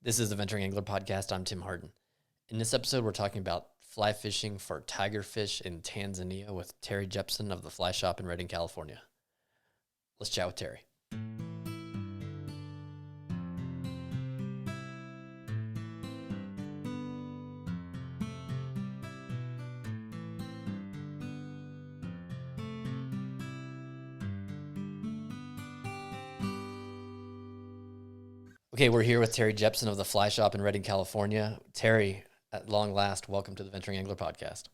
This is the Venturing Angler Podcast. I'm Tim Harden. In this episode, we're talking about fly fishing for tigerfish in Tanzania with Terry Jepsen of the Fly Shop in Redding, California. Let's chat with Terry. Okay, we're here with Terry Jepsen of the Fly Shop in Redding, California. Terry, at long last, welcome to the Venturing Angler Podcast.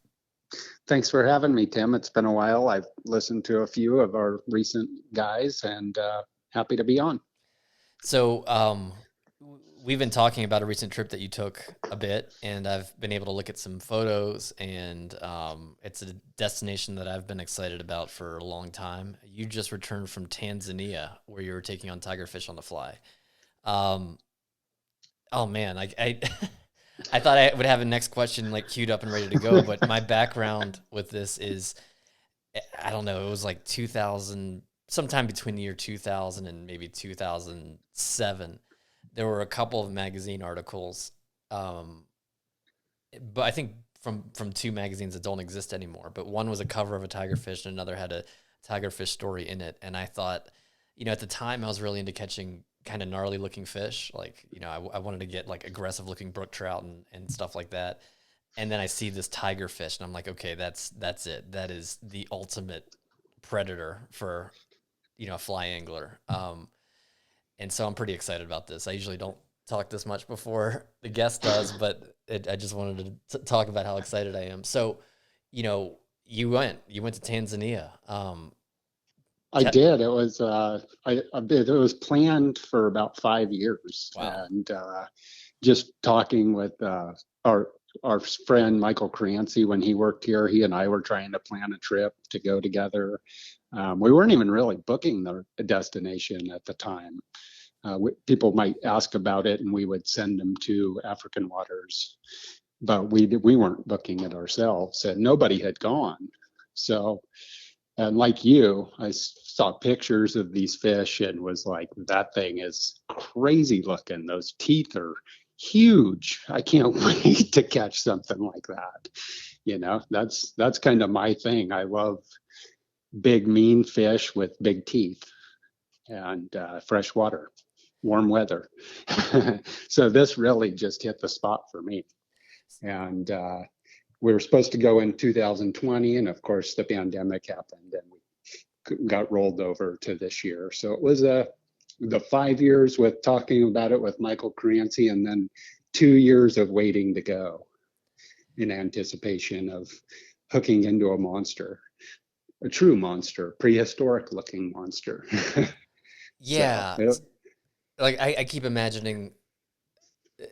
Thanks for having me, Tim. It's been a while. I've listened to a few of our recent guys and happy to be on. So we've been talking about a recent trip that you took a bit, and I've been able to look at some photos, and it's a destination that I've been excited about for a long time. You just returned from Tanzania, where you were taking on tigerfish on the fly. Oh man, I I thought I would have a next question like queued up and ready to go, but my background with this is, I don't know, it was like 2000, sometime between the year 2000 and maybe 2007. There were a couple of magazine articles, but I think from two magazines that don't exist anymore. But one was a cover of a tigerfish, and another had a tigerfish story in it. And I thought, at the time I was really into catching kind of gnarly looking fish. Like, I wanted to get like aggressive looking brook trout and stuff like that. And then I see this tigerfish and I'm like, okay, that's it. That is the ultimate predator for, a fly angler. And so I'm pretty excited about this. I usually don't talk this much before the guest does, but I just wanted to talk about how excited I am. So, you went to Tanzania. I did. It was it was planned for about 5 years. Wow. And just talking with our friend Michael Crancy when he worked here, he and I were trying to plan a trip to go together. We weren't even really booking the destination at the time. People might ask about it, and we would send them to African waters, but we weren't booking it ourselves, and nobody had gone. So. And like you, I saw pictures of these fish and was like, that thing is crazy looking. Those teeth are huge. I can't wait to catch something like that. That's kind of my thing. I love big, mean fish with big teeth and fresh water, warm weather. So this really just hit the spot for me. And we were supposed to go in 2020, and of course the pandemic happened and we got rolled over to this year. So it was the 5 years with talking about it with Michael Crancy, and then 2 years of waiting to go in anticipation of hooking into a monster, a true monster, prehistoric looking monster. Yeah. So, like I keep imagining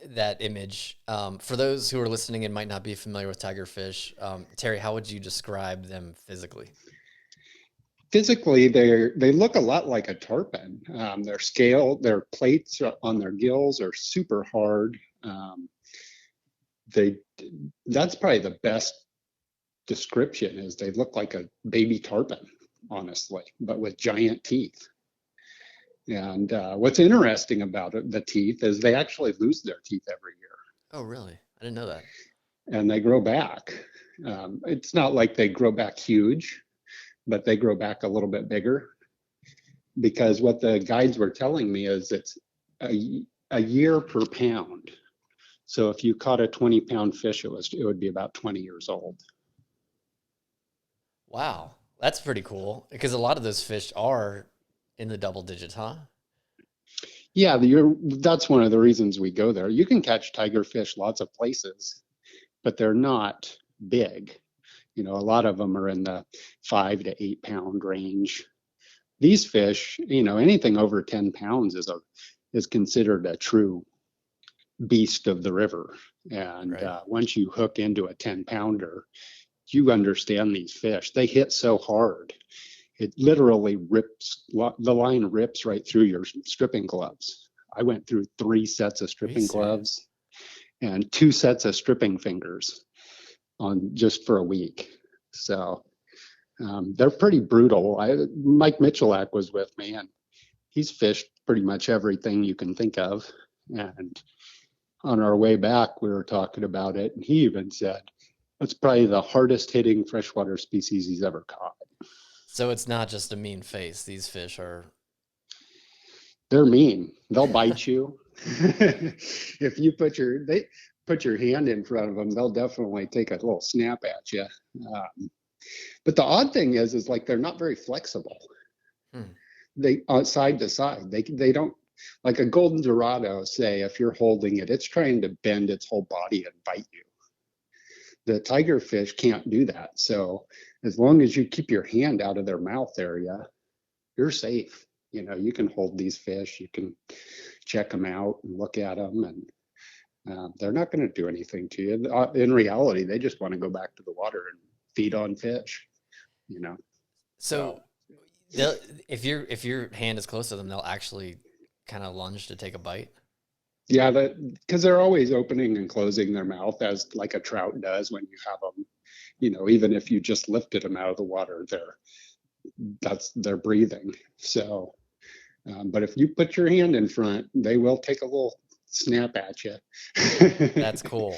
that image. For those who are listening and might not be familiar with tigerfish, Terry, how would you describe them physically? Physically, they look a lot like a tarpon. Their plates on their gills are super hard. That's probably the best description, is they look like a baby tarpon, honestly, but with giant teeth. And what's interesting about the teeth is they actually lose their teeth every year. Oh, really? I didn't know that. And they grow back. It's not like they grow back huge, but they grow back a little bit bigger. Because what the guides were telling me is it's a year per pound. So if you caught a 20-pound fish, it would be about 20 years old. Wow, that's pretty cool, because a lot of those fish are in the double digits, huh? Yeah, that's one of the reasons we go there. You can catch tigerfish lots of places, but they're not big. A lot of them are in the 5 to 8 pound range. These fish, anything over 10 pounds is considered a true beast of the river. And Right. Once you hook into a 10 pounder, you understand these fish. They hit so hard. It literally the line rips right through your stripping gloves. I went through 3 sets of stripping gloves and 2 sets of stripping fingers on just for a week. So they're pretty brutal. Mike Michalak was with me, and he's fished pretty much everything you can think of. And on our way back, we were talking about it, and he even said that's probably the hardest hitting freshwater species he's ever caught. So it's not just a mean face. These fish are. They're mean. They'll bite you. If you put your hand in front of them, they'll definitely take a little snap at you. But the odd thing is like they're not very flexible. Hmm. They side to side. They don't like a golden dorado. Say if you're holding it, it's trying to bend its whole body and bite you. The tigerfish can't do that. So as long as you keep your hand out of their mouth area, you're safe. You know, you can hold these fish, you can check them out and look at them, and they're not going to do anything to you. In reality, they just want to go back to the water and feed on fish. You know, So so they'll if your hand is close to them, they'll actually kind of lunge to take a bite. yeah, that because they're always opening and closing their mouth as like a trout does when you have them. You know, even if you just lifted them out of the water, they're breathing. So but if you put your hand in front, they will take a little snap at you. That's cool.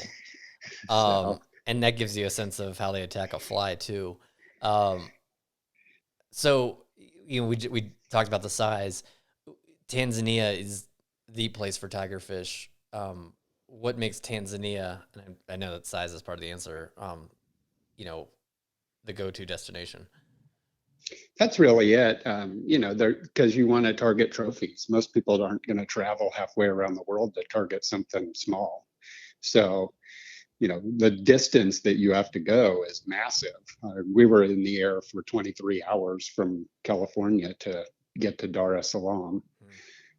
So And that gives you a sense of how they attack a fly too. Um, so we talked about the size. Tanzania is the place for tigerfish. What makes Tanzania, and I know that size is part of the answer, you know, the go-to destination? that's really it. You know, because you want to target trophies. Most people aren't going to travel halfway around the world to target something small. So, you know, the distance that you have to go is massive. We were in the air for 23 hours from California to get to Dar es Salaam.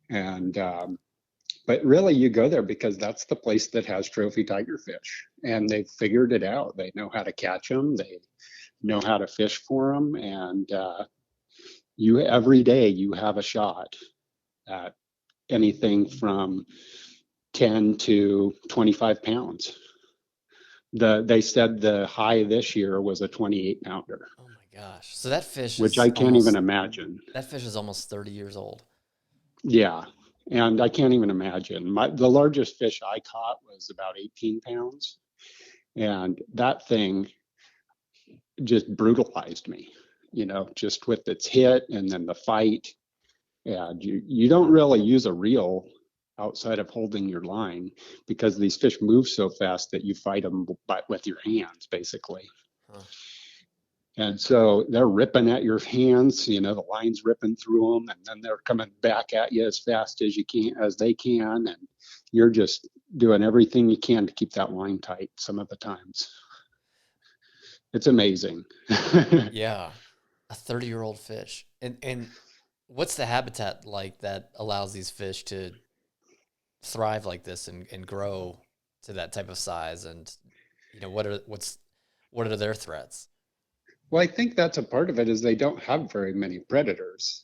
Hmm. And but really, you go there because that's the place that has trophy tigerfish, and they've figured it out. They know how to catch them. They know how to fish for them, and you every day you have a shot at anything from 10 to 25 pounds. They said the high this year was a 28 pounder, Oh my gosh! So that fish which is I can't even almost imagine. 30 years old. Yeah, and I can't even imagine. The largest fish I caught was about 18 pounds, and that thing just brutalized me, you know, just with its hit and then the fight. And you don't really use a reel outside of holding your line because these fish move so fast that you fight them with your hands, basically. Huh. And so they're ripping at your hands, you know, the line's ripping through them, and then they're coming back at you as fast as as they can, and you're just doing everything you can to keep that line tight. Some of the times, it's amazing. Yeah, a 30-year-old fish. And what's the habitat like that allows these fish to thrive like this and grow to that type of size? And what are their threats? Well, I think that's a part of it is they don't have very many predators.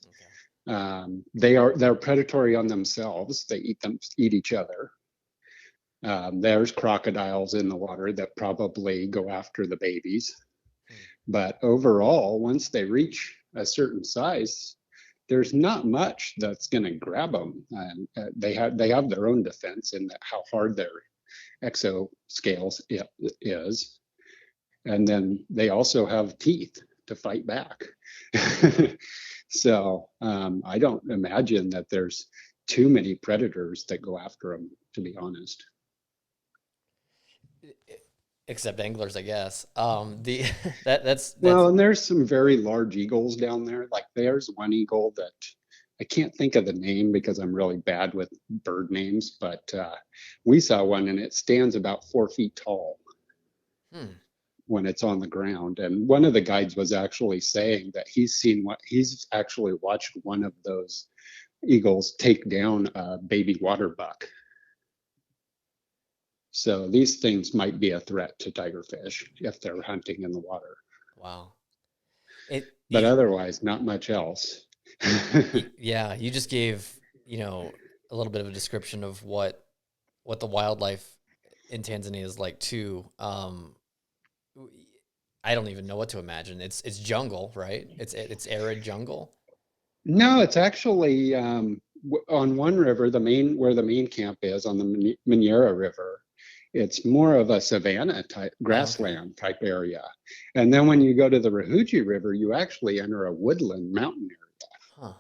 Okay. They're predatory on themselves. They eat each other. There's crocodiles in the water that probably go after the babies. Hmm. But overall, once they reach a certain size, there's not much that's going to grab them. And they have their own defense in how hard their exoscales is, and then they also have teeth to fight back. So I don't imagine that there's too many predators that go after them, to be honest. Except anglers, I guess. The that's Well, and there's some very large eagles down there. Like there's one eagle that I can't think of the name because I'm really bad with bird names, but we saw one and it stands about 4 feet tall hmm. when it's on the ground. And one of the guides was actually saying that he's actually watched one of those eagles take down a baby water buck. So these things might be a threat to tigerfish if they're hunting in the water, Wow. It but you otherwise, not much else. Yeah, you just gave, a little bit of a description of what the wildlife in Tanzania is like too. I don't even know what to imagine. It's jungle, right? It's arid jungle. No, it's actually on one river, where the main camp is on the Minyera River, it's more of a savanna type, Oh, okay. grassland type area. And then when you go to the Rahuji River, you actually enter a woodland mountain area. Huh.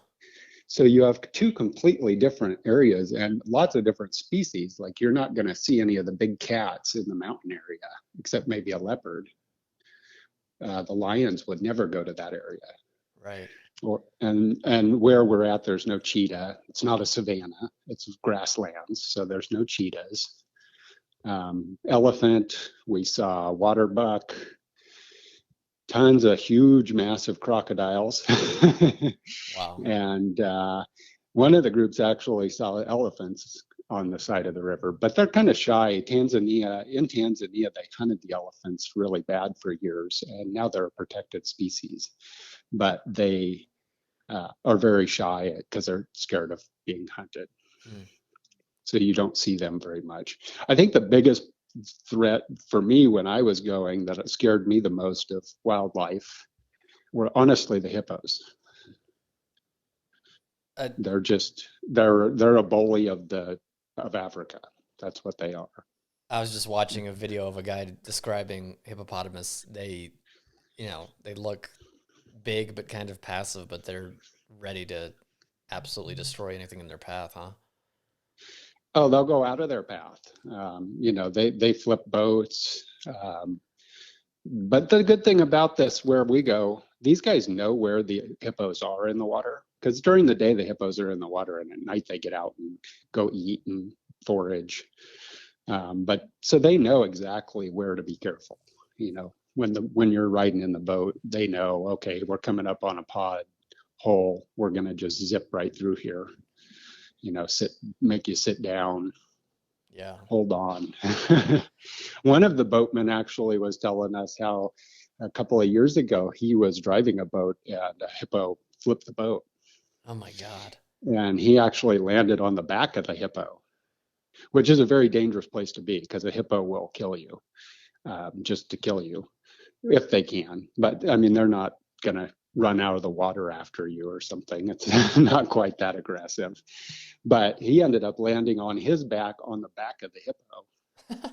So you have two completely different areas and lots of different species. Like you're not going to see any of the big cats in the mountain area, except maybe a leopard. The lions would never go to that area. Right. And where we're at, there's no cheetah. It's not a savanna. It's grasslands, so there's no cheetahs. Elephant. We saw water buck. Tons of huge, massive crocodiles. Wow. And one of the groups actually saw elephants on the side of the river, but they're kind of shy. In Tanzania, they hunted the elephants really bad for years, and now they're a protected species. But they are very shy because they're scared of being hunted. Mm. So you don't see them very much. I think the biggest threat for me when I was going that it scared me the most of wildlife were honestly the hippos. Uh, They're a bully of Africa. That's what they are. I was just watching a video of a guy describing hippopotamus. They look big but kind of passive, but they're ready to absolutely destroy anything in their path, huh? Oh, they'll go out of their path. They flip boats. But the good thing about this, where we go, these guys know where the hippos are in the water. Because during the day, the hippos are in the water, and at night they get out and go eat and forage. But so they know exactly where to be careful. When you're riding in the boat, they know, okay, we're coming up on a pod hole. We're gonna just zip right through here. Make you sit down, Yeah. hold on. One of the boatmen actually was telling us how a couple of years ago he was driving a boat and a hippo flipped the boat. Oh my God. And he actually landed on the back of the hippo, which is a very dangerous place to be because a hippo will kill you, just to kill you if they can. But I mean, they're not going to run out of the water after you or something. It's not quite that aggressive. But he ended up landing on his back on the back of the hippo.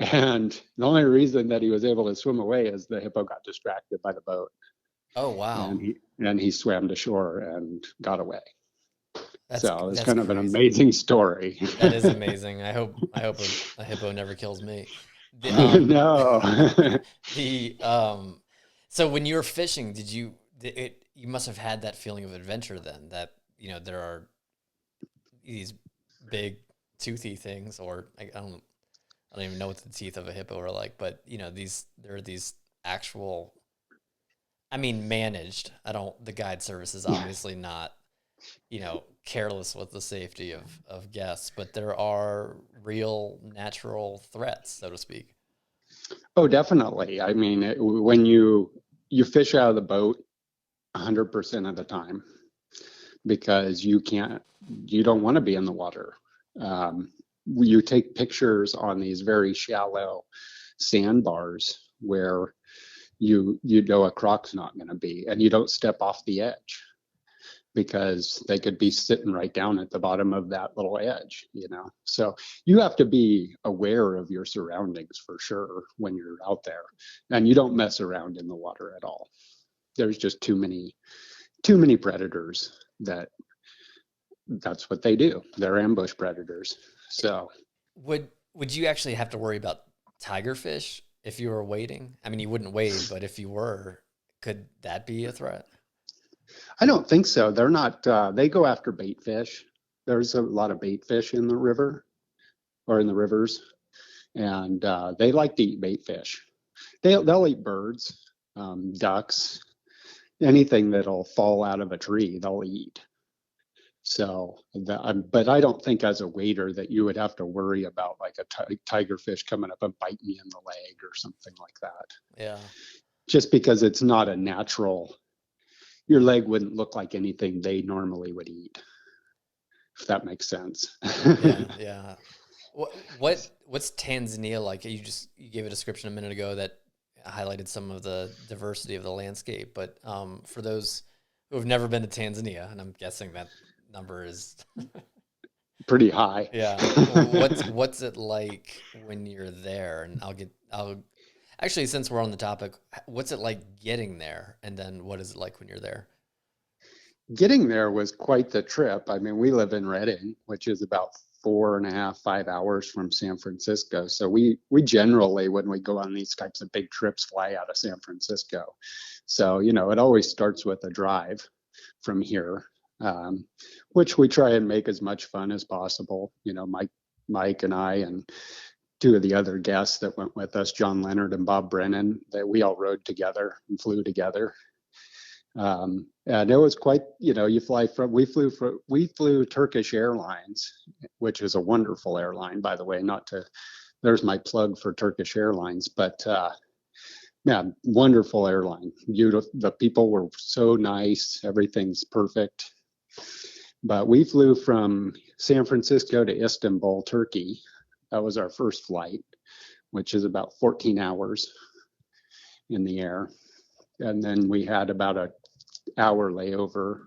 And the only reason that he was able to swim away is the hippo got distracted by the boat, Oh wow. and he swam to shore and got away. That's So it's that's kind of an crazy. amazing story. That is amazing. I hope a hippo never kills me. The No. the so when you were fishing, you must have had that feeling of adventure then, that there are these big toothy things, or I don't even know what the teeth of a hippo are like, but there are these actual, I mean, managed. I don't, the guide service is obviously not, careless with the safety of guests, but there are real natural threats, so to speak. Oh, definitely. I mean, when you fish out of the boat 100% of the time because you don't want to be in the water. You take pictures on these very shallow sandbars where you know a croc's not going to be, and you don't step off the edge because they could be sitting right down at the bottom of that little edge. So you have to be aware of your surroundings for sure when you're out there, and you don't mess around in the water at all. There's just too many predators that's what they do. They're ambush predators. So Would you actually have to worry about tigerfish if you were wading? I mean, you wouldn't wade, but if you were, could that be a threat? I don't think so. They're not. They go after bait fish. There's a lot of bait fish in the river or in the rivers, and they like to eat bait fish. They'll eat birds, ducks, anything that'll fall out of a tree. They'll eat. So, but I don't think as a waiter that you would have to worry about like a tigerfish coming up and biting you in the leg or something like that. Yeah. Just because it's not a natural, your leg wouldn't look like anything they normally would eat, if that makes sense. Yeah, yeah. What's Tanzania like? You gave a description a minute ago that highlighted some of the diversity of the landscape, but for those who have never been to Tanzania, and I'm guessing that number is pretty high. yeah. What's it like when you're there? And I'll actually, since we're on the topic, what's it like getting there? And then what is it like when you're there? Getting there was quite the trip. I mean, we live in Redding, which is about 4.5, 5 hours from San Francisco. So we generally, when we go on these types of big trips, fly out of San Francisco. So, it always starts with a drive from here, which we try and make as much fun as possible. Mike and I and two of the other guests that went with us, John Leonard and Bob Brennan, that we all rode together and flew together. And it was quite, we flew Turkish Airlines, which is a wonderful airline, by the way. There's my plug for Turkish Airlines, but yeah, wonderful airline. Beautiful. The people were so nice. Everything's perfect. But we flew from San Francisco to Istanbul, Turkey. That was our first flight, which is about 14 hours in the air. And then we had about an hour layover,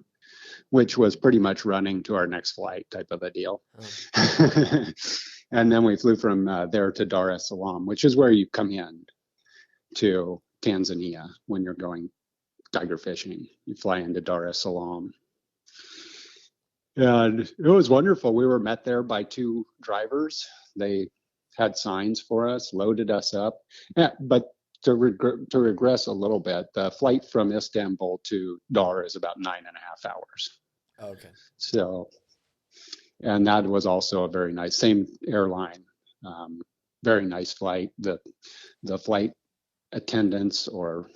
which was pretty much running to our next flight type of a deal. Oh. And then we flew from there to Dar es Salaam, which is where you come in to Tanzania when you're going tiger fishing. You fly into Dar es Salaam. And it was wonderful. We were met there by two drivers. They had signs for us, loaded us up. Yeah, but to regress a little bit, the flight from Istanbul to Dar is about 9.5 hours. Okay. So, and that was also a very nice, same airline, very nice flight. The flight attendants or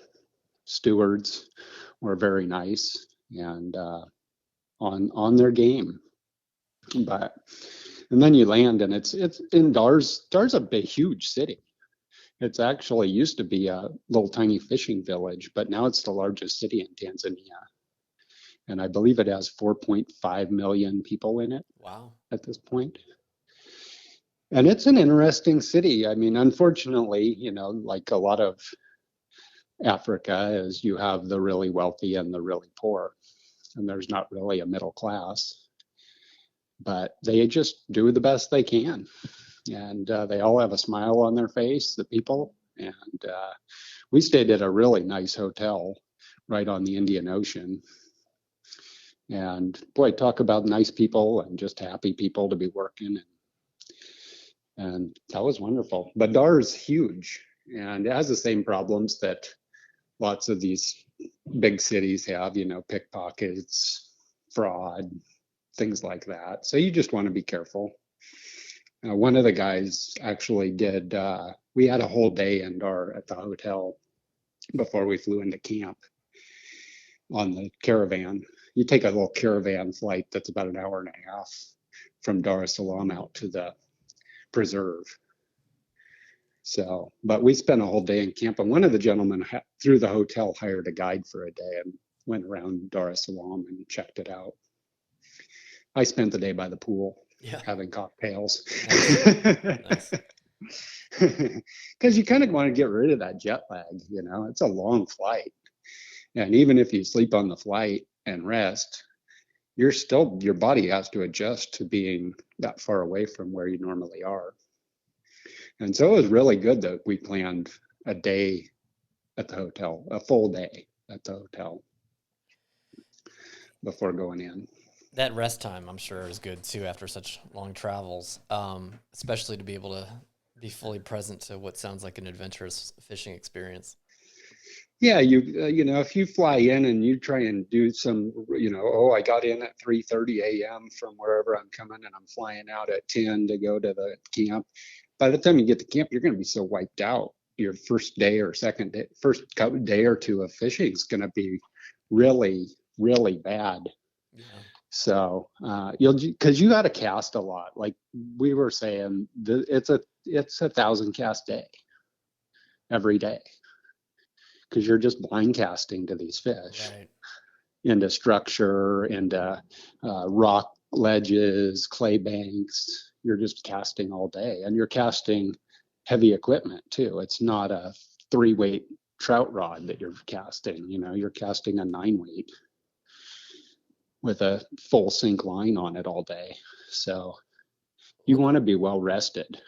stewards were very nice and on their game. And then you land, and it's in Dar's a big, huge city. It's actually used to be a little tiny fishing village, but now it's the largest city in Tanzania. And I believe it has 4.5 million people in it. Wow. At this point. And it's an interesting city. I mean, unfortunately, like a lot of Africa, is you have the really wealthy and the really poor, and there's not really a middle class. But they just do the best they can. And they all have a smile on their face, the people. And we stayed at a really nice hotel right on the Indian Ocean. And boy, talk about nice people and just happy people to be working. And that was wonderful. But Dar is huge, and it has the same problems that lots of these big cities have, pickpockets, fraud, things like that. So you just want to be careful. One of the guys actually we had a whole day in Dar at the hotel before we flew into camp on the caravan. You take a little caravan flight that's about an hour and a half from Dar es Salaam out to the preserve. So, but we spent a whole day in camp, and one of the gentlemen through the hotel hired a guide for a day and went around Dar es Salaam and checked it out. I spent the day by the pool. Yeah. Having cocktails. Nice. Because you kind of want to get rid of that jet lag, it's a long flight. And even if you sleep on the flight and rest, your body has to adjust to being that far away from where you normally are. And so it was really good that we planned a day at the hotel, a full day at the hotel before going in. That rest time, I'm sure, is good too after such long travels, especially to be able to be fully present to what sounds like an adventurous fishing experience. Yeah, if you fly in and you try and do some, I got in at 3:30 a.m. from wherever I'm coming, and I'm flying out at 10 to go to the camp. By the time you get to camp, you're going to be so wiped out. Your first day or first day or two of fishing is going to be really, really bad. Yeah. So because you got to cast a lot. Like we were saying, it's a 1,000 cast day every day, because you're just blind casting to these fish, right, into structure, into rock ledges, clay banks. You're just casting all day, and you're casting heavy equipment too. It's not a 3-weight trout rod that you're casting. You're casting a 9-weight. with a full sink line on it all day. So you want to be well rested.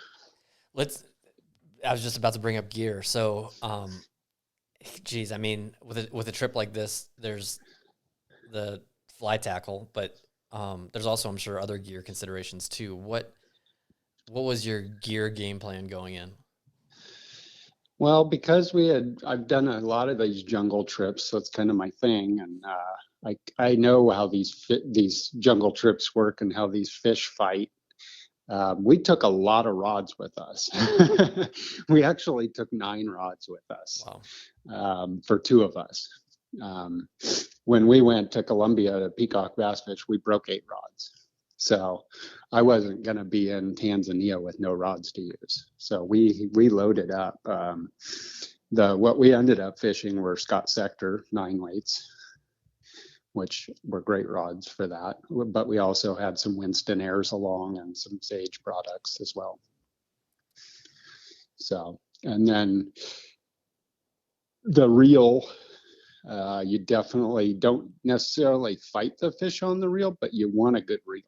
Let's. I was just about to bring up gear. So, geez, I mean, with a trip like this, there's the fly tackle, but there's also, I'm sure, other gear considerations too. What was your gear game plan going in? Well, because I've done a lot of these jungle trips, so it's kind of my thing, and I know how these jungle trips work and how these fish fight. We took a lot of rods with us. We actually took 9 rods with us. Wow. For 2 of us. Um, when we went to Colombia to peacock bass fish, we broke 8 rods. So I wasn't going to be in Tanzania with no rods to use. So we loaded up. What we ended up fishing were Scott Sector 9 weights, which were great rods for that. But we also had some Winston Airs along and some Sage products as well. So, and then the reel, you definitely don't necessarily fight the fish on the reel, but you want a good reel.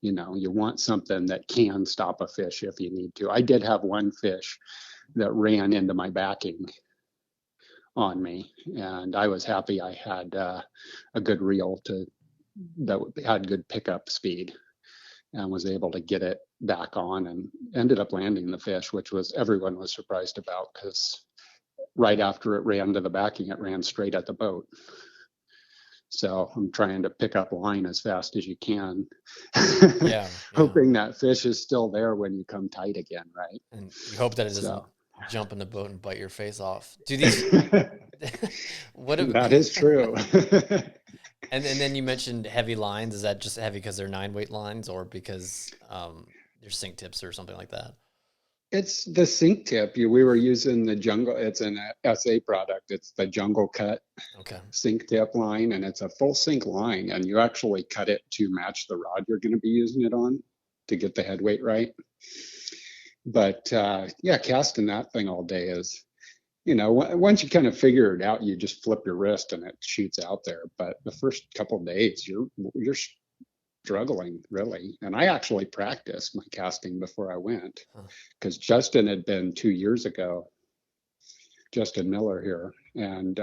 You know, you want something that can stop a fish if you need to. I did have one fish that ran into my backing on me, and I was happy I had a good reel that had good pickup speed, and was able to get it back on and ended up landing the fish, which everyone was surprised about, because right after it ran to the backing, it ran straight at the boat. So I'm trying to pick up line as fast as you can, Yeah. hoping that fish is still there when you come tight again, right? And you hope that it doesn't So jump in the boat and bite your face off. Do these? What? that is true. And then you mentioned heavy lines. Is that just heavy because they're 9-weight lines, or because they're sink tips or something like that? It's the sink tip. We were using the jungle. It's an SA product. It's the Jungle Cut Okay. sink tip line, and it's a full sink line. And you actually cut it to match the rod you're going to be using it on to get the head weight right. But yeah, casting that thing all day is, once you kind of figure it out, you just flip your wrist and it shoots out there. But the first couple of days, you're struggling really. And I actually practiced my casting before I went, because Justin had been 2 years ago, Justin Miller here, and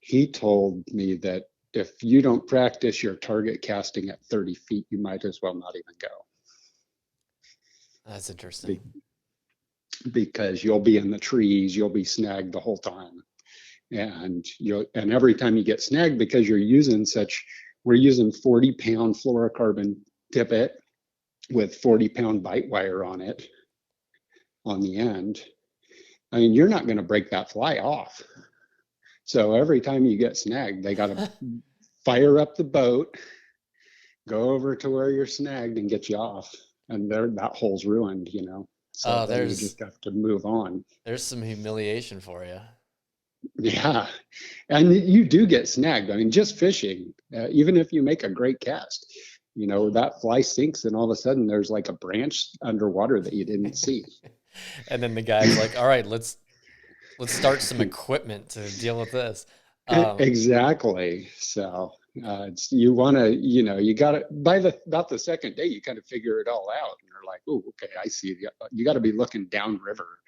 he told me that if you don't practice your target casting at 30 feet, you might as well not even go. That's interesting. Because you'll be in the trees, you'll be snagged the whole time, and every time you get snagged, because we're using 40-pound fluorocarbon tippet with 40-pound bite wire on it on the end. I mean, you're not going to break that fly off. So every time you get snagged, they got to fire up the boat, go over to where you're snagged, and get you off. And that hole's ruined, So then you just have to move on. There's some humiliation for you. Yeah. And you do get snagged. I mean, just fishing, even if you make a great cast, that fly sinks and all of a sudden there's like a branch underwater that you didn't see. And then the guy's like, all right, let's start some equipment to deal with this. Exactly. So you want to, you got to, about the second day, you kind of figure it all out. And you're like, oh, okay, I see. You got to be looking downriver.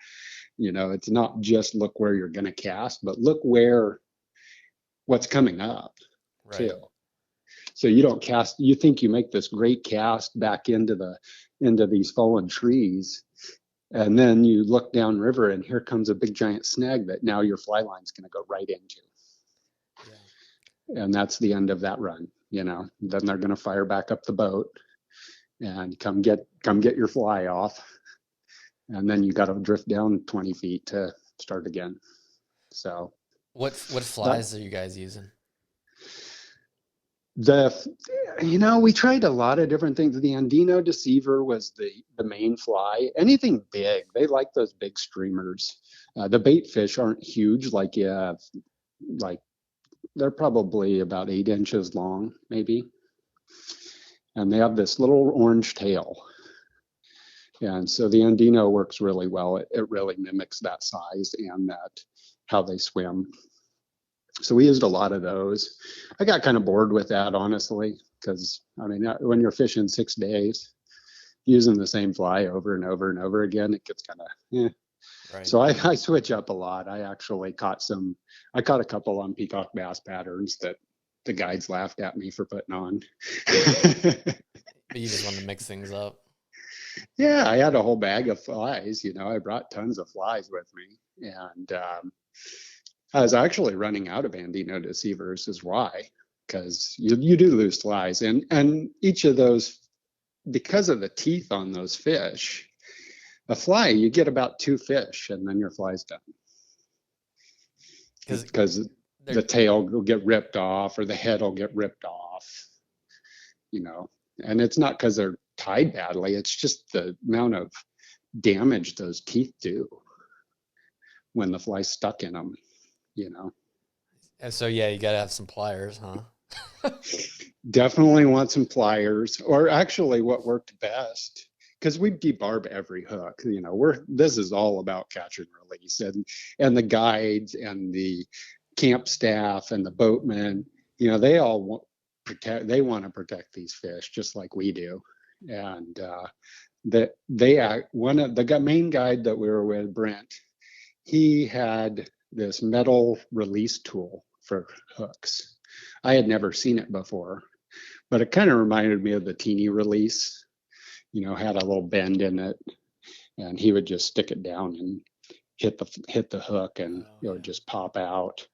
It's not just look where you're going to cast, but look what's coming up too. So you don't cast, you think you make this great cast back into these fallen trees. And then you look downriver and here comes a big giant snag that now your fly line's going to go right into. Yeah. And that's the end of that run. Then they're going to fire back up the boat and come get your fly off. And then you got to drift down 20 feet to start again. So what flies are you guys using? We tried a lot of different things. The Andino Deceiver was the main fly. Anything big, they like those big streamers. The bait fish aren't huge, like they're probably about 8 inches long, maybe. And they have this little orange tail. And so the Andino works really well. It really mimics that size and how they swim. So we used a lot of those. I got kind of bored with that, honestly, because I mean, when you're fishing 6 days, using the same fly over and over and over again, it gets kind of, eh. Right. So I switch up a lot. I actually I caught a couple on peacock bass patterns that the guides laughed at me for putting on. But you just wanted to mix things up. Yeah, I had a whole bag of flies. I brought tons of flies with me, and I was actually running out of Andino deceivers. Is why, because you do lose flies, and each of those, because of the teeth on those fish, a fly you get about 2 fish, and then your fly's done because They're the tail will get ripped off or the head will get ripped off. You know, and it's not because they're tied badly. It's just the amount of damage those teeth do when the fly's stuck in them. You know, and so yeah, you got to have some pliers, huh? definitely want some pliers, or actually, what worked best. Because we debarb every hook, this is all about catch and release, and the guides and the camp staff and the boatmen, they all want to protect these fish just like we do, and that one of the main guide that we were with, Brent, he had this metal release tool for hooks. I had never seen it before, but it kind of reminded me of the teeny release. Had a little bend in it, and he would just stick it down and hit the hook, and it would just pop out.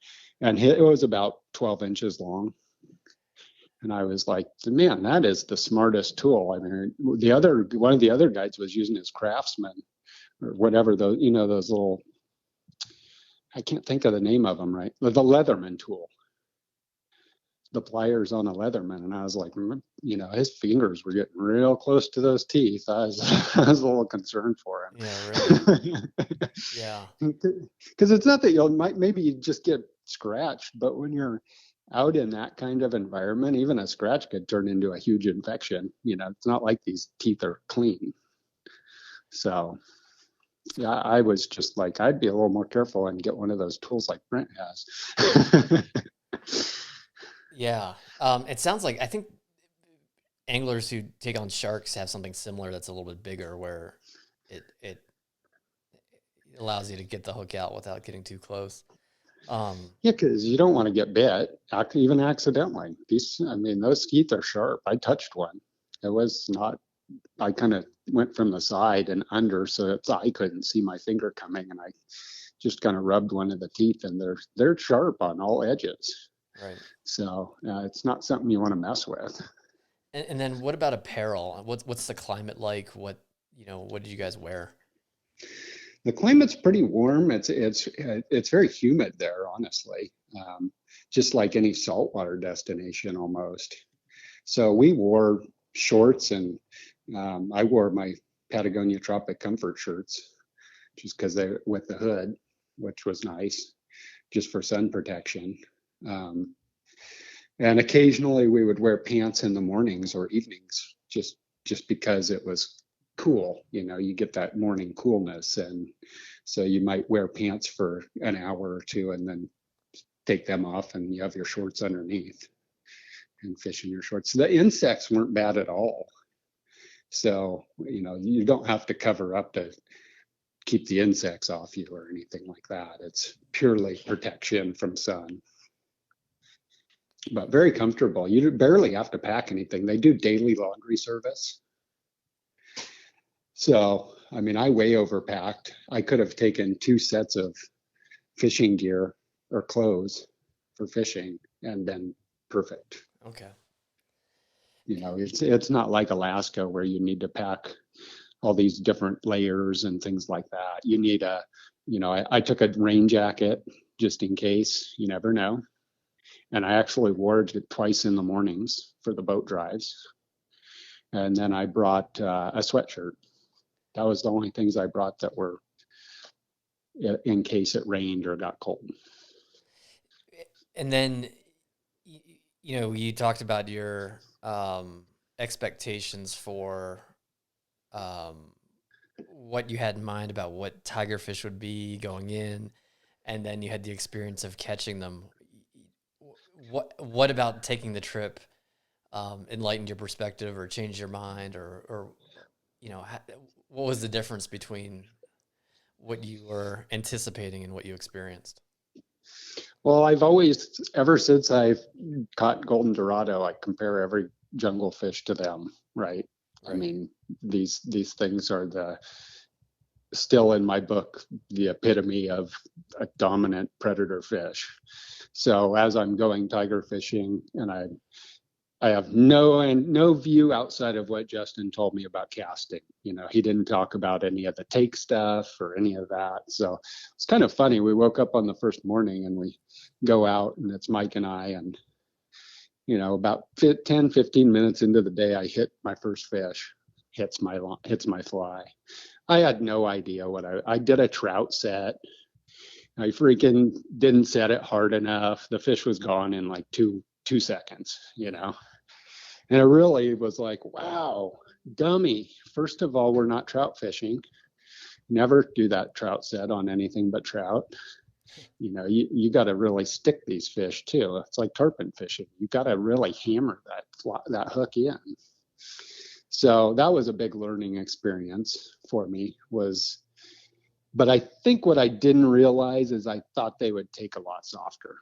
And it was about 12 inches long. And I was like, man, that is the smartest tool. I mean, one of the other guys was using his Craftsman or whatever, those little, I can't think of the name of them, right? The Leatherman tool, the pliers on a Leatherman. And I was like, his fingers were getting real close to those teeth. I was I was a little concerned for him. Yeah, really. Yeah. Because it's not that maybe you just get scratched, but when you're out in that kind of environment, even a scratch could turn into a huge infection. It's not like these teeth are clean. So yeah, I was just like, I'd be a little more careful and get one of those tools like Brent has. Yeah. It sounds like I think anglers who take on sharks have something similar that's a little bit bigger, where it allows you to get the hook out without getting too close. Yeah, because you don't want to get bit, even accidentally. Those teeth are sharp. I touched one. It was not. I kind of went from the side and under, so I couldn't see my finger coming, and I just kind of rubbed one of the teeth, and they're sharp on all edges. Right. So it's not something you want to mess with. And then what about apparel? What's the climate like? What did you guys wear? The climate's pretty warm. It's very humid there, honestly, just like any saltwater destination almost. So we wore shorts, and I wore my Patagonia Tropic Comfort shirts, just because they with the hood, which was nice, just for sun protection. Um, and occasionally we would wear pants in the mornings or evenings, just because it was cool. You get that morning coolness, and so you might wear pants for an hour or two and then take them off, and you have your shorts underneath and fish in your shorts. The insects weren't bad at all. So, you don't have to cover up to keep the insects off you or anything like that. It's purely protection from sun. But very comfortable. You barely have to pack anything. They do daily laundry service. So, I way overpacked. I could have taken 2 sets of fishing gear or clothes for fishing and been perfect. Okay. It's not like Alaska where you need to pack all these different layers and things like that. You need I took a rain jacket just in case, you never know. And I actually wore it twice in the mornings for the boat drives. And then I brought a sweatshirt. That was the only things I brought that were in case it rained or got cold. And then, you talked about your expectations for what you had in mind about what tigerfish would be going in, and then you had the experience of catching them. What about taking the trip enlightened your perspective or changed your mind or what was the difference between what you were anticipating and what you experienced? Well, I've always, ever since I've caught golden dorado, I compare every jungle fish to them, right? I Right. mean, these things are the still in my book the epitome of a dominant predator fish. So as I'm going tiger fishing, and I have no view outside of what Justin told me about casting. He didn't talk about any of the take stuff or any of that. So it's kind of funny. We woke up on the first morning and we go out, and it's Mike and I, and about 10, 15 minutes into the day, I hit my first fish, hits my fly. I had no idea what I did a trout set. I freaking didn't set it hard enough. The fish was gone in like two seconds. And it really was like, wow, dummy. First of all, we're not trout fishing. Never do that trout set on anything but trout. You got to really stick these fish too. It's like tarpon fishing. You got to really hammer that hook in. So that was a big learning experience for me. But I think what I didn't realize is I thought they would take a lot softer.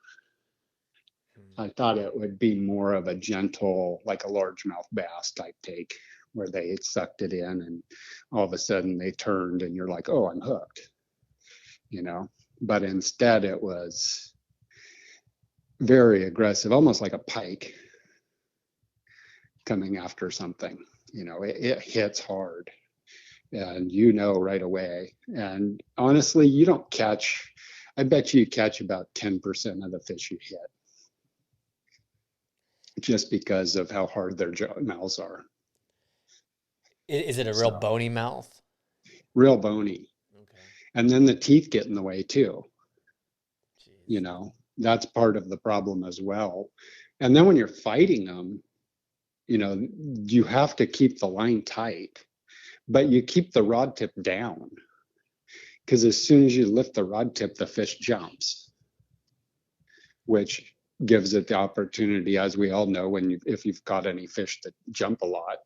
I thought it would be more of a gentle, like a largemouth bass type take, where they sucked it in and all of a sudden they turned and you're like, oh, I'm hooked, you know. But instead it was very aggressive, almost like a pike coming after something. It hits hard and right away. And honestly, you don't catch, I bet you catch about 10% of the fish you hit, just because of how hard their mouths are. Is it a real So bony mouth? real bony. Okay. And then the teeth get in the way too. Jeez. That's part of the problem as well. And then when you're fighting them, you have to keep the line tight, but you keep the rod tip down, because as soon as you lift the rod tip, the fish jumps, which gives it the opportunity, as we all know, if you've caught any fish that jump a lot,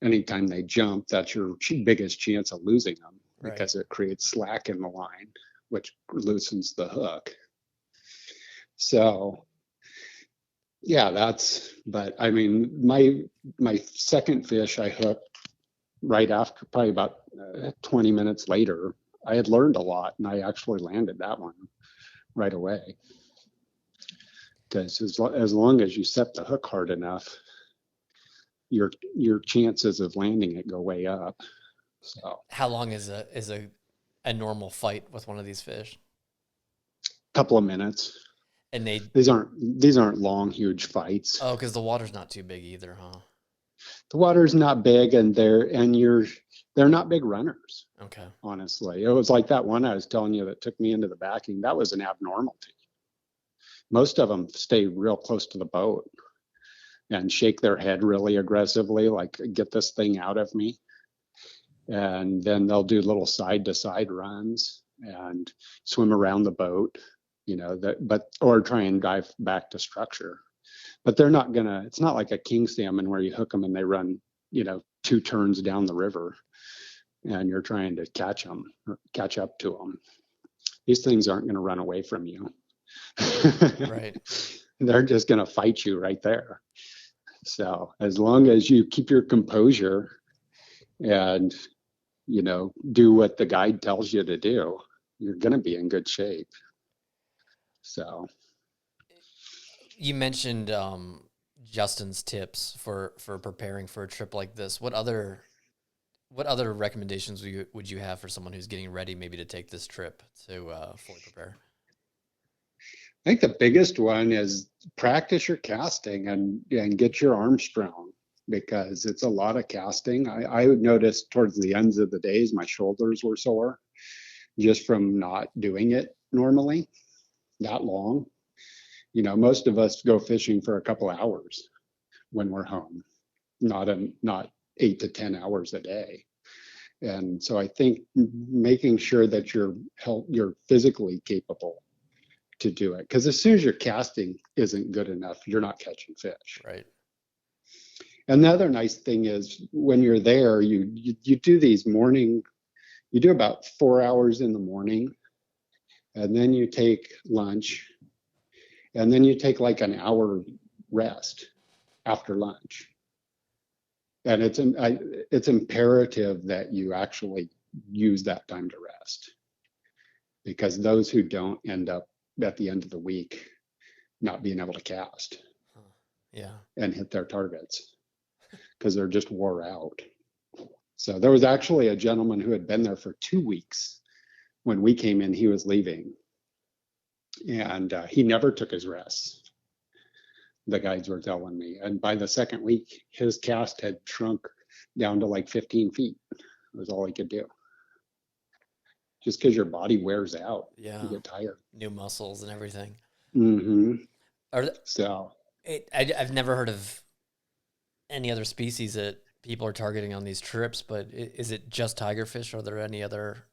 anytime they jump, that's your biggest chance of losing them, Right. because it creates slack in the line, which loosens the hook. So yeah, but I mean, my second fish I hooked right after, probably about 20 minutes later. I had learned a lot, and I actually landed that one right away. Because as long as you set the hook hard enough, your chances of landing it go way up. So How long is a normal fight with one of these fish? couple of minutes. And These aren't long, huge fights. oh, because the water's not too big either, huh? The water's not big, and they're not big runners. Okay. Honestly, it was like that one I was telling you that took me into the backing. That was an abnormality. Most of them stay real close to the boat and shake their head really aggressively, like, get this thing out of me. And then they'll do little side to side runs and swim around the boat, or try and dive back to structure. But they're not gonna, it's not like a king salmon where you hook them and they run, 2 turns down the river and you're trying to catch up to them. These things aren't going to run away from you. Right. They're just going to fight you right there. So as long as you keep your composure and, do what the guide tells you to do, you're going to be in good shape. So You mentioned Justin's tips for preparing for a trip like this. What other recommendations would you have for someone who's getting ready maybe to take this trip to fully prepare? I think the biggest one is practice your casting and get your arms strong, because it's a lot of casting. I noticed towards the ends of the days my shoulders were sore just from not doing it normally that long. Most of us go fishing for a couple hours when we're home, not 8 to 10 hours a day. And so I think making sure that you're physically capable to do it. Because as soon as your casting isn't good enough, you're not catching fish. Right. And the other nice thing is when you're there, you do these morning, you do about 4 hours in the morning, and then you take lunch, and then you take like an hour rest after lunch. And it's imperative that you actually use that time to rest, because those who don't end up at the end of the week not being able to cast Huh. Yeah. and hit their targets because they're just wore out. So there was actually a gentleman who had been there for 2 weeks. When we came in, he was leaving, and he never took his rest. The guides were telling me. And by the second week, his cast had shrunk down to like 15 feet. It was all he could do. Just because your body wears out, Yeah. you get tired. New muscles and everything. Mm-hmm. Are So I've never heard of any other species that people are targeting on these trips, but is it just tigerfish? Or are there any other?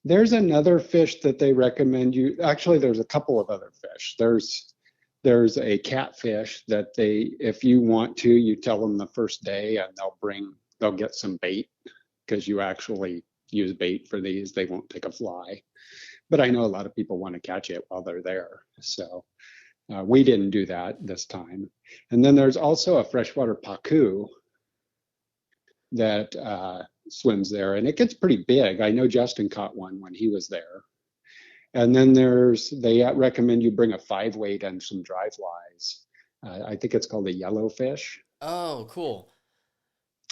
there's another fish that they recommend you. Actually, there's a couple of other fish. There's a catfish that they, if you want to, you tell them the first day and they'll get some bait, because you actually use bait for these. They won't take a fly. But I know a lot of people want to catch it while they're there. So we didn't do that this time. And then there's also a freshwater pacu that swims there, and it gets pretty big. I know Justin caught one when he was there. And then they recommend you bring a 5 weight and some dry flies. I think it's called a yellowfish. Oh, cool.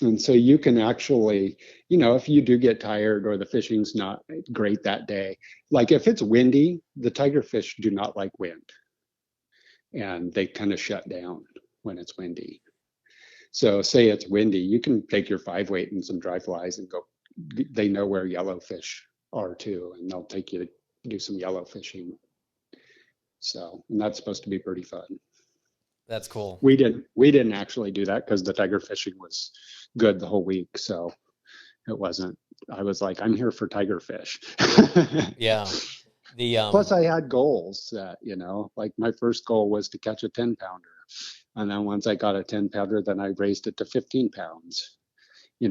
And so you can actually, if you do get tired or the fishing's not great that day, like if it's windy, the tigerfish do not like wind, and they kind of shut down when it's windy. So say it's windy, you can take your 5 weight and some dry flies and go. They know where yellowfish are too, and they'll take you to do some yellow fishing. So, and that's supposed to be pretty fun. That's cool. We didn't actually do that because the tiger fishing was good the whole week. So it wasn't. I was like, I'm here for tiger fish. Yeah. Plus, I had goals that, like my first goal was to catch a 10-pounder. And then once I got a 10-pounder, then I raised it to 15 pounds. You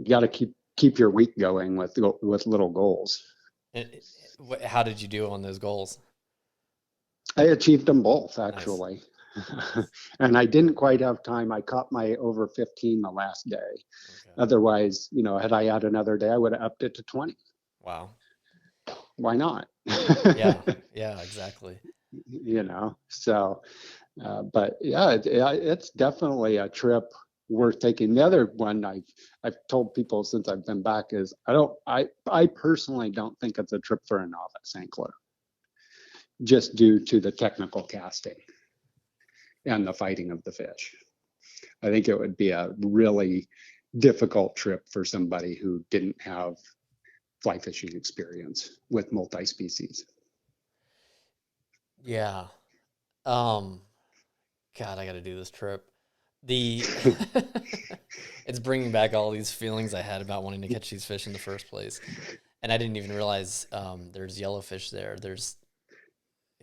got to keep your week going with little goals. How did you do on those goals? I achieved them both, actually. Nice. And I didn't quite have time. I caught my over 15 the last day. Okay. Otherwise, had I had another day, I would have upped it to 20. Wow. Why not? Yeah, exactly. So, but yeah, it's definitely a trip worth taking. The other one I've told people since I've been back is I personally don't think it's a trip for a novice angler, just due to the technical casting and the fighting of the fish. I think it would be a really difficult trip for somebody who didn't have fly fishing experience with multi-species. Yeah. God, I got to do this trip. It's bringing back all these feelings I had about wanting to catch these fish in the first place. And I didn't even realize there's yellowfish there. There's,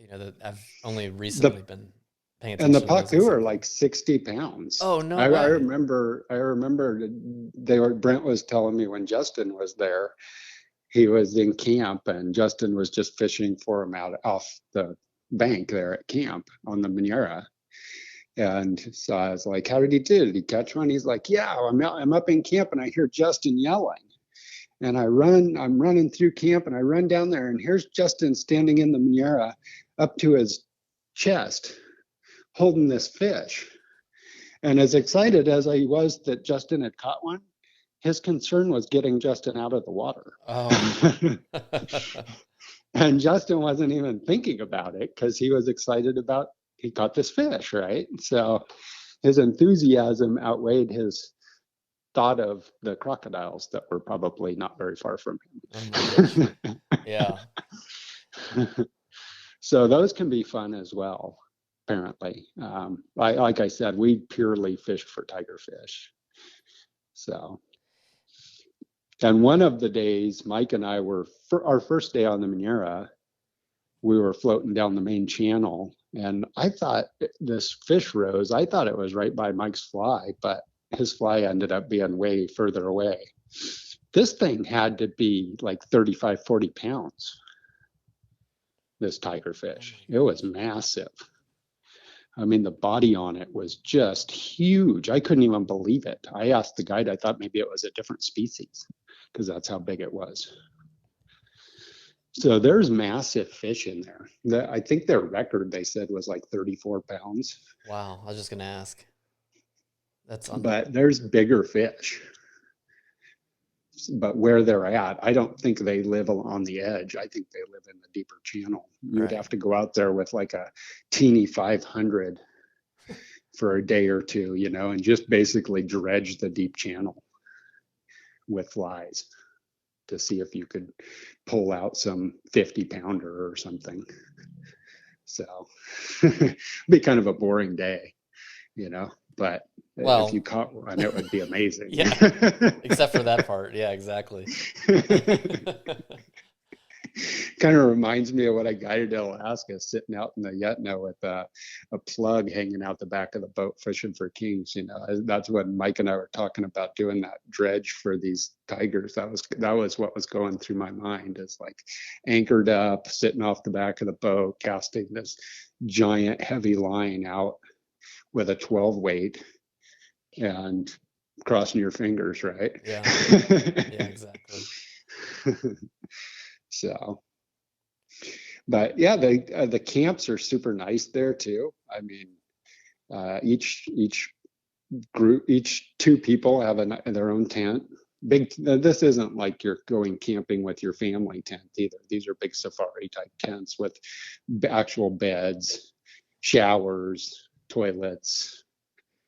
that I've only recently been paying attention. And the pacu are like 60 pounds. Oh, no way. I remember Brent was telling me when Justin was there, he was in camp and Justin was just fishing for him out off the bank there at camp on the Manera. And so I was like, how did he do? Did he catch one? He's like, yeah, I'm up in camp and I hear Justin yelling. And I'm running through camp and I run down there and here's Justin standing in the Manera up to his chest holding this fish. And as excited as I was that Justin had caught one, his concern was getting Justin out of the water. Oh. And Justin wasn't even thinking about it because he was excited about he caught this fish, right? So his enthusiasm outweighed his thought of the crocodiles that were probably not very far from him. Oh my gosh. Yeah. So those can be fun as well, apparently. Like I said, we purely fished for tigerfish. So, and one of the days, Mike and I were, for our first day on the Manera, we were floating down the main channel, and I thought this fish rose. I thought it was right by Mike's fly, but his fly ended up being way further away. This thing had to be like 35, 40 pounds, this tigerfish. It was massive. I mean, the body on it was just huge. I couldn't even believe it. I asked the guide, I thought maybe it was a different species because that's how big it was. So there's massive fish in there. I think their record, they said, was like 34 pounds. Wow. I was just going to ask. But there's bigger fish. But where they're at, I don't think they live on the edge. I think they live in the deeper channel. You'd have to go out there with like a teeny 500 for a day or two, you know, and just basically dredge the deep channel with flies to see if you could pull out some 50-pounder or something. So be kind of a boring day, you know, but if you caught one, it would be amazing. Yeah, except for that part. Yeah, exactly. Kind of reminds me of when I guided Alaska, sitting out in the Yetna with a plug hanging out the back of the boat fishing for kings. You know, that's when Mike and I were talking about doing that dredge for these tigers. That was what was going through my mind, is like anchored up, sitting off the back of the boat, casting this giant heavy line out with a 12 weight and crossing your fingers, right? Yeah, yeah, exactly. So, but yeah, the camps are super nice there too. I mean, each group, each two people have their own tent. This isn't like you're going camping with your family tent either. These are big safari type tents with actual beds, showers, toilets,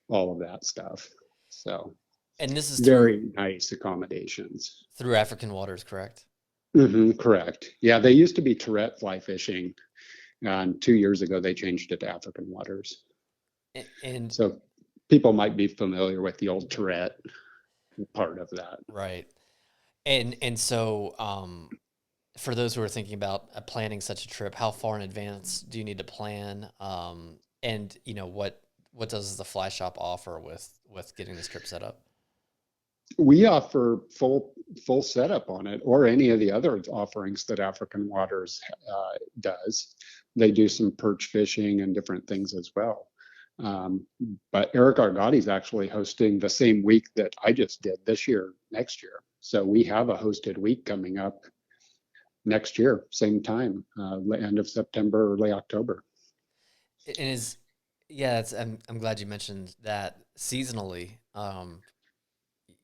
all of that stuff. So, and this is very nice accommodations. Through African waters, correct? Correct. Yeah, they used to be Tourette fly fishing, and 2 years ago they changed it to African waters. And so people might be familiar with the old Tourette part of that. Right. And so for those who are thinking about planning such a trip, how far in advance do you need to plan? And you know, what does the fly shop offer with getting this trip set up? We offer full setup on it, or any of the other offerings that African Waters does. They do some perch fishing and different things as well. But Eric Argotti is actually hosting the same week that I just did this year, next year. So we have a hosted week coming up next year, same time, end of September, early October. And I'm glad you mentioned that seasonally.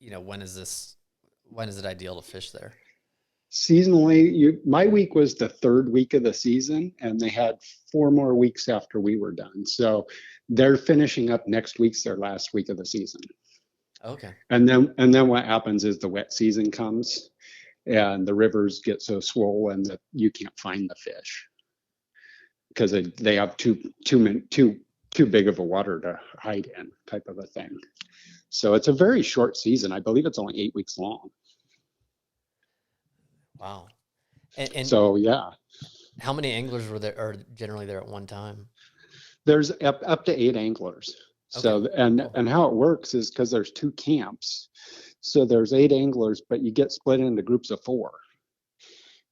You know, when is it ideal to fish there? Seasonally, my week was the third week of the season, and they had 4 more weeks after we were done. So they're finishing up next week's their last week of the season. Okay. And then what happens is the wet season comes, and the rivers get so swollen that you can't find the fish because they have too big of a water to hide in, type of a thing. So it's a very short season. I believe it's only 8 weeks long. Wow. And so, yeah. How many anglers are generally there at one time? There's up to 8 anglers. Okay. So, and how it works is because there's 2 camps. So there's 8 anglers, but you get split into groups of 4.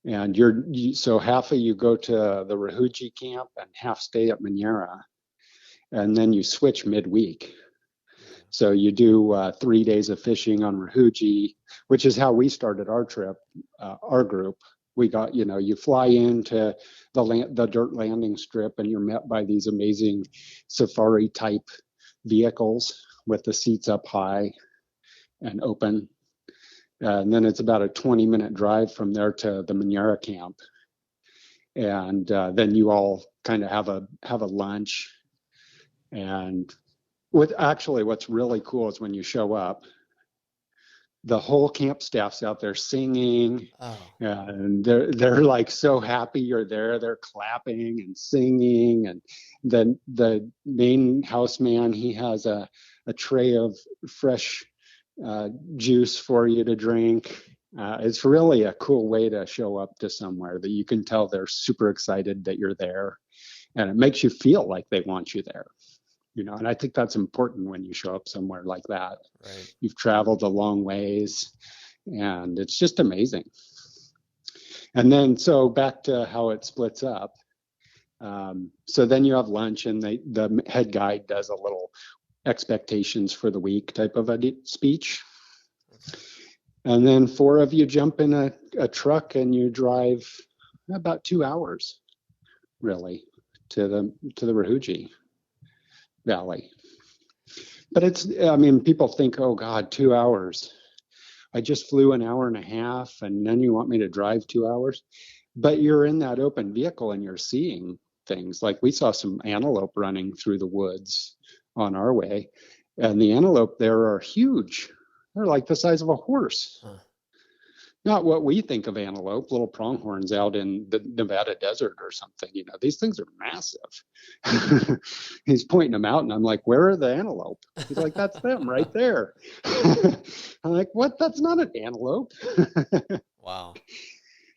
And so half of you go to the Rahuji camp and half stay at Minyara. And then you switch midweek. So you do 3 days of fishing on Rahuji, which is how we started our trip, our group. We got, you fly into the dirt landing strip, and you're met by these amazing safari type vehicles with the seats up high and open. And then it's about a 20-minute drive from there to the Minyara camp. And then you all kind of have a lunch. And what's really cool is when you show up, the whole camp staff's out there singing, and they're like so happy you're there. They're clapping and singing, and then the main houseman, he has a tray of fresh juice for you to drink, It's really a cool way to show up to somewhere that you can tell they're super excited that you're there, and it makes you feel like they want you there. And I think that's important when you show up somewhere like that. Right. You've traveled a long ways, and it's just amazing. And then, so back to how it splits up. So then you have lunch, and the head guide does a little expectations for the week type of a speech. Okay. And then four of you jump in a truck and you drive about 2 hours, really, to the Rahuji Valley. But I mean, people think, oh God, 2 hours. I just flew an hour and a half, and then you want me to drive 2 hours? But you're in that open vehicle and you're seeing things. Like we saw some antelope running through the woods on our way, and the antelope there are huge. They're like the size of a horse. Huh. Not what we think of antelope, little pronghorns out in the Nevada desert or something. These things are massive. He's pointing them out, and I'm like, where are the antelope? He's like, that's them right there. I'm like, what? That's not an antelope. Wow.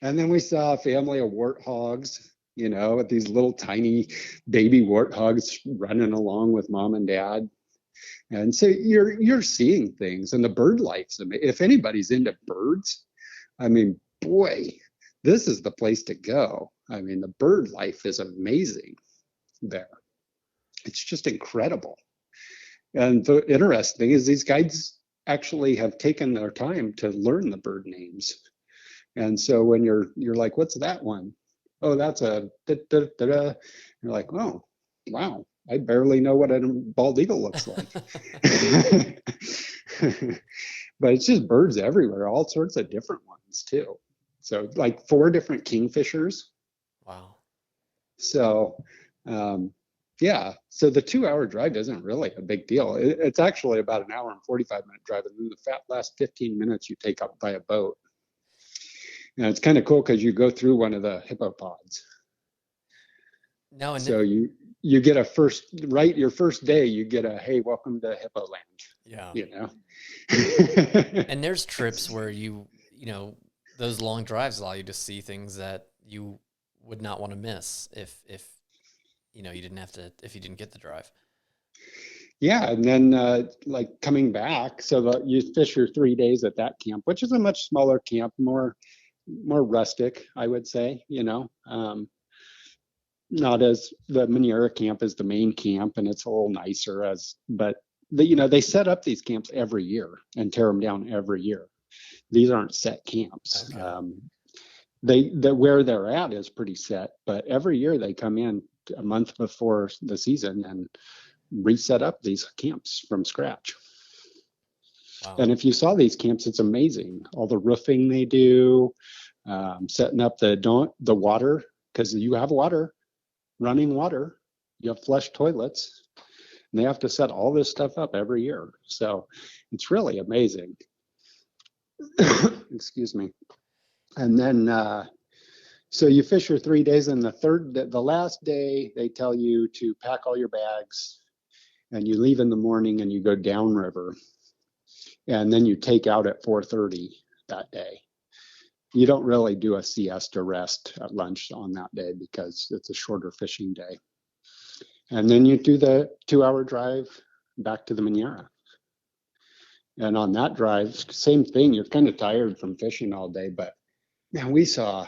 And then we saw a family of warthogs, with these little tiny baby warthogs running along with mom and dad. And so you're seeing things, and the bird life's amazing. If anybody's into birds, I mean, boy, this is the place to go. I mean, the bird life is amazing there. It's just incredible. And the interesting thing is these guides actually have taken their time to learn the bird names. And so when you're like, what's that one? Oh, that's a da-da-da-da. You're like, oh, wow, I barely know what a bald eagle looks like. But it's just birds everywhere, all sorts of different ones too. So like 4 different kingfishers. Wow. So yeah, so the 2-hour drive isn't really a big deal. It's actually about an hour and 45-minute drive, and then the last 15 minutes you take up by a boat. And it's kind of cool because you go through one of the hippopods. No, and So you get your first day, you get a, hey, welcome to Hippo Land. yeah. And there's trips where those long drives allow you to see things that you would not want to miss if you didn't get the drive. Yeah, and then like coming back, so you fish your 3 days at that camp, which is a much smaller camp, more rustic, I would say. Not as the Maniera camp is the main camp, and it's a little nicer but they set up these camps every year and tear them down every year. These aren't set camps. Okay. Where they're at is pretty set, but every year they come in a month before the season and reset up these camps from scratch. Wow. And if you saw these camps, it's amazing. All the roofing they do, setting up the water, because you have running water, you have flush toilets, and they have to set all this stuff up every year. So it's really amazing. Excuse me. And then, so you fish your 3 days, and the last day, they tell you to pack all your bags, and you leave in the morning and you go downriver, and then you take out at 4:30 that day. You don't really do a siesta rest at lunch on that day because it's a shorter fishing day. And then you do the 2-hour drive back to the Maniera. And on that drive, same thing. You're kind of tired from fishing all day, but man, we saw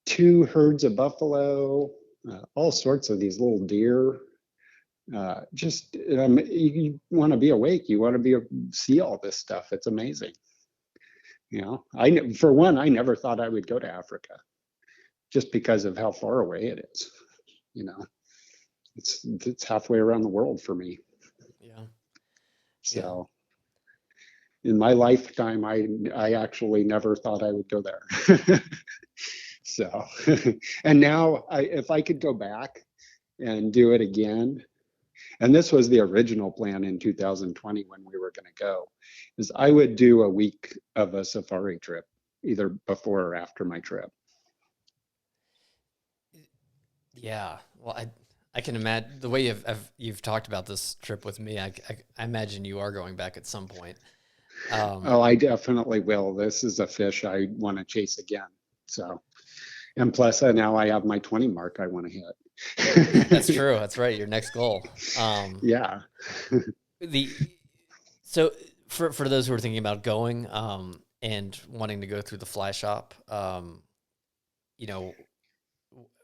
2 herds of buffalo, all sorts of these little deer. You want to be awake. You want to see all this stuff. It's amazing. For one, I never thought I would go to Africa just because of how far away it is. It's halfway around the world for me. Yeah. So in my lifetime, I actually never thought I would go there. So, and now if I could go back and do it again, and this was the original plan in 2020 when we were going to go, is I would do a week of a safari trip, either before or after my trip. Yeah. Well, I can imagine the way you've talked about this trip with me. I imagine you are going back at some point. Um, Oh, I definitely will. This is a fish I want to chase again. So, and plus now I have my 20 mark I want to that's hit. true. That's right. Your next goal. Yeah. The so for those who are thinking about going and wanting to go through the fly shop, you know,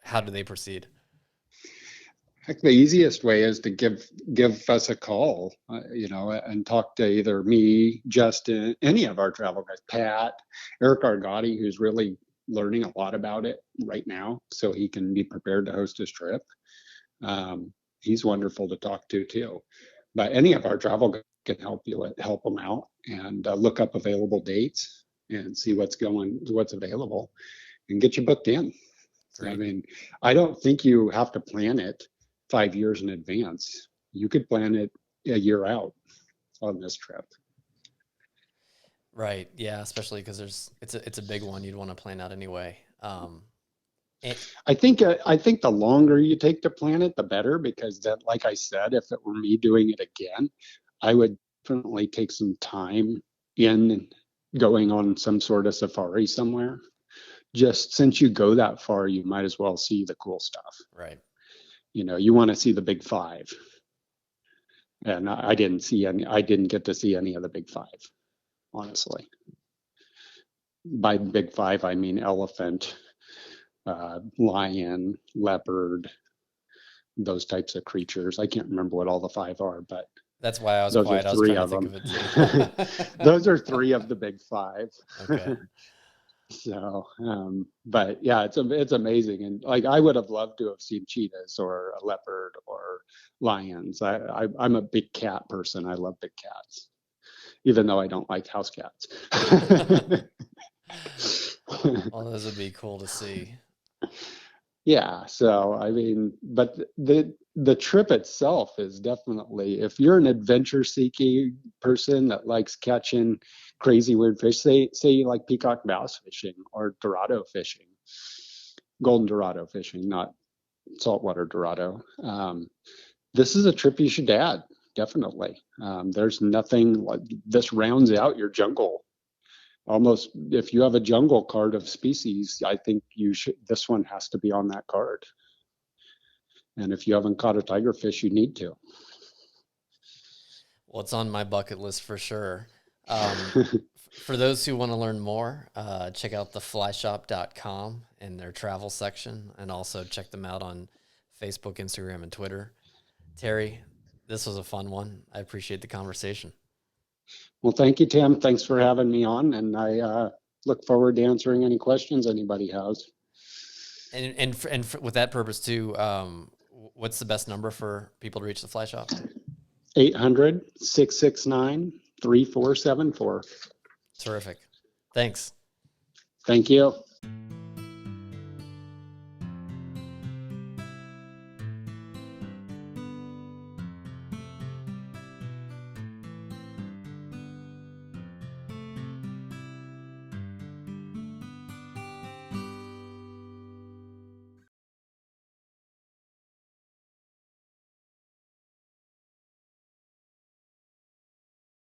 how do they proceed? Heck, the easiest way is to give us a call, and talk to either me, Justin, any of our travel guys, Pat, Eric Argotti, who's really learning a lot about it right now, so he can be prepared to host his trip. He's wonderful to talk to too. But any of our travel guys can help them out and look up available dates and see what's available and get you booked in. I Great. mean, I don't think you have to plan it 5 years in advance. You could plan it a year out on this trip. Right. Yeah. Especially because it's a big one. You'd want to plan out anyway. And, I think the longer you take to plan it, the better, because that, like I said, if it were me doing it again, I would definitely take some time in going on some sort of safari somewhere. Just since you go that far, you might as well see the cool stuff. right. You want to see the big five. And I didn't see any, I didn't get to see any of the big five, honestly. By big five, I mean elephant, lion, leopard, those types of creatures. I can't remember what all the five are, but That's why I was those are quiet. I was three trying to of think them. of it too. Those are three of the big five. Okay. So, but yeah, it's amazing, and like I would have loved to have seen cheetahs or a leopard or lions. I'm a big cat person. I love big cats, even though I don't like house cats. Well, those would be cool to see. Yeah, so I mean, but the trip itself is definitely, if you're an adventure seeking person that likes catching crazy weird fish, say you like peacock bass fishing or Dorado fishing, golden Dorado fishing, not saltwater Dorado. This is a trip you should add, definitely. There's nothing like this rounds out your jungle. Almost, if you have a jungle card of species, I think this one has to be on that card. And if you haven't caught a tigerfish, you need to. Well, it's on my bucket list for sure. For those who want to learn more, check out theflyshop.com and their travel section, and also check them out on Facebook, Instagram, and Twitter. Terry, this was a fun one. I appreciate the conversation. Well, thank you, Tim. Thanks for having me on. And I look forward to answering any questions anybody has. And with that purpose too, what's the best number for people to reach the fly shop? 800-669-3474. Terrific. Thanks. Thank you.